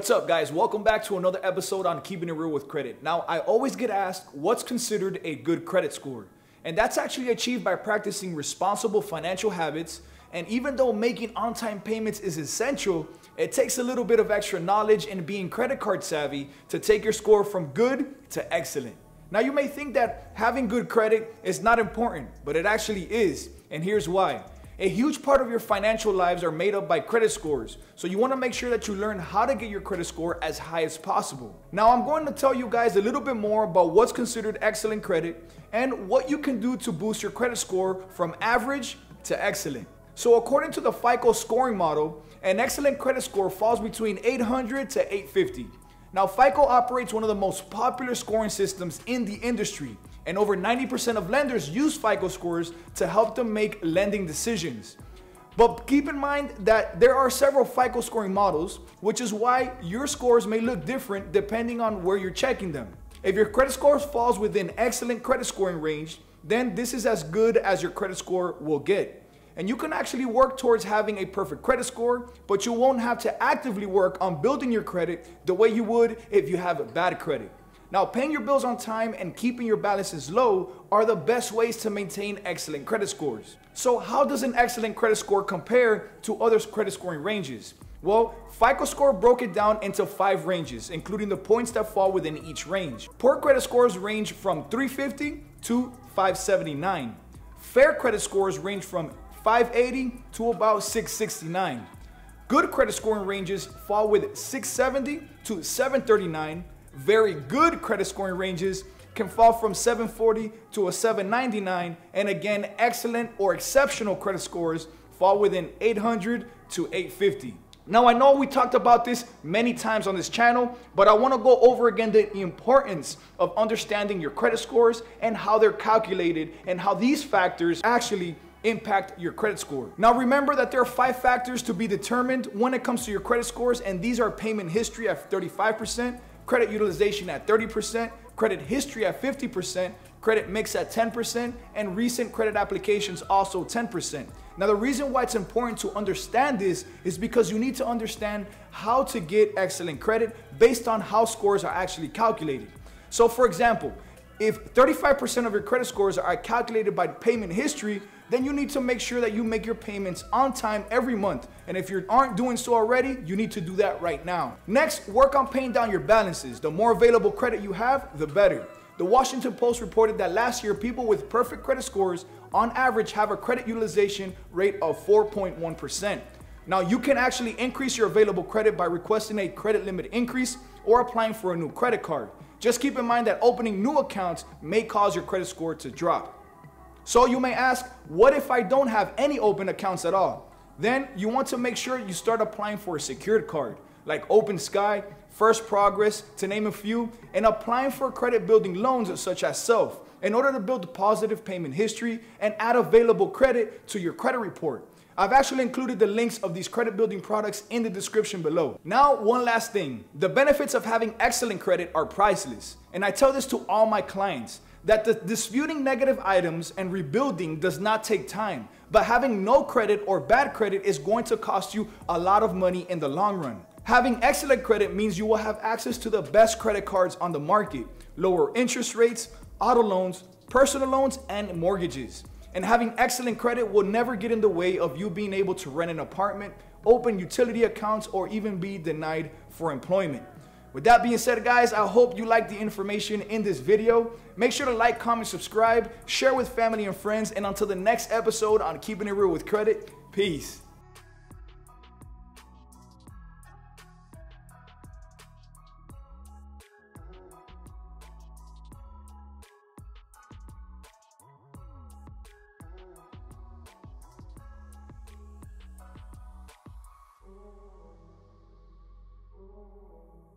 What's up, guys? Welcome back to another episode on Keeping It Real with Credit. Now, I always get asked what's considered a good credit score. And that's actually achieved by practicing responsible financial habits. And even though making on-time payments is essential, it takes a little bit of extra knowledge and being credit card savvy to take your score from good to excellent. Now, you may think that having good credit is not important, but it actually is. And here's why. A huge part of your financial lives are made up by credit scores. So you want to make sure that you learn how to get your credit score as high as possible. Now, I'm going to tell you guys a little bit more about what's considered excellent credit and what you can do to boost your credit score from average to excellent. So according to the FICO scoring model, an excellent credit score falls between 800 to 850. Now, FICO operates one of the most popular scoring systems in the industry, and over 90% of lenders use FICO scores to help them make lending decisions. But keep in mind that there are several FICO scoring models, which is why your scores may look different depending on where you're checking them. If your credit score falls within excellent credit scoring range, then this is as good as your credit score will get. And you can actually work towards having a perfect credit score, but you won't have to actively work on building your credit the way you would if you have a bad credit. Now, paying your bills on time and keeping your balances low are the best ways to maintain excellent credit scores. So how does an excellent credit score compare to other credit scoring ranges? Well, FICO score broke it down into 5 ranges, including the points that fall within each range. Poor credit scores range from 350 to 579. Fair credit scores range from 580 to about 669. Good credit scoring ranges fall with 670 to 739. Very good credit scoring ranges can fall from 740 to a 799. And again, excellent or exceptional credit scores fall within 800 to 850. Now, I know we talked about this many times on this channel, but I want to go over again the importance of understanding your credit scores and how they're calculated and how these factors actually impact your credit score. Now, remember that there are 5 factors to be determined when it comes to your credit scores, and these are payment history at 35%, credit utilization at 30%, credit history at 50%, credit mix at 10%, and recent credit applications also 10%. Now, the reason why it's important to understand this is because you need to understand how to get excellent credit based on how scores are actually calculated. So, for example, if 35% of your credit scores are calculated by payment history, then you need to make sure that you make your payments on time every month. And if you aren't doing so already, you need to do that right now. Next, work on paying down your balances. The more available credit you have, the better. The Washington Post reported that last year, people with perfect credit scores on average have a credit utilization rate of 4.1%. Now, you can actually increase your available credit by requesting a credit limit increase or applying for a new credit card. Just keep in mind that opening new accounts may cause your credit score to drop. So you may ask, what if I don't have any open accounts at all? Then you want to make sure you start applying for a secured card like Open Sky, First Progress, to name a few, and applying for credit building loans such as Self in order to build positive payment history and add available credit to your credit report. I've actually included the links of these credit building products in the description below. Now, one last thing. The benefits of having excellent credit are priceless. And I tell this to all my clients, that the disputing negative items and rebuilding does not take time, but having no credit or bad credit is going to cost you a lot of money in the long run. Having excellent credit means you will have access to the best credit cards on the market, lower interest rates, auto loans, personal loans, and mortgages. And having excellent credit will never get in the way of you being able to rent an apartment, open utility accounts, or even be denied for employment. With that being said, guys, I hope you liked the information in this video. Make sure to like, comment, subscribe, share with family and friends, and until the next episode on Keeping It Real with Credit, peace.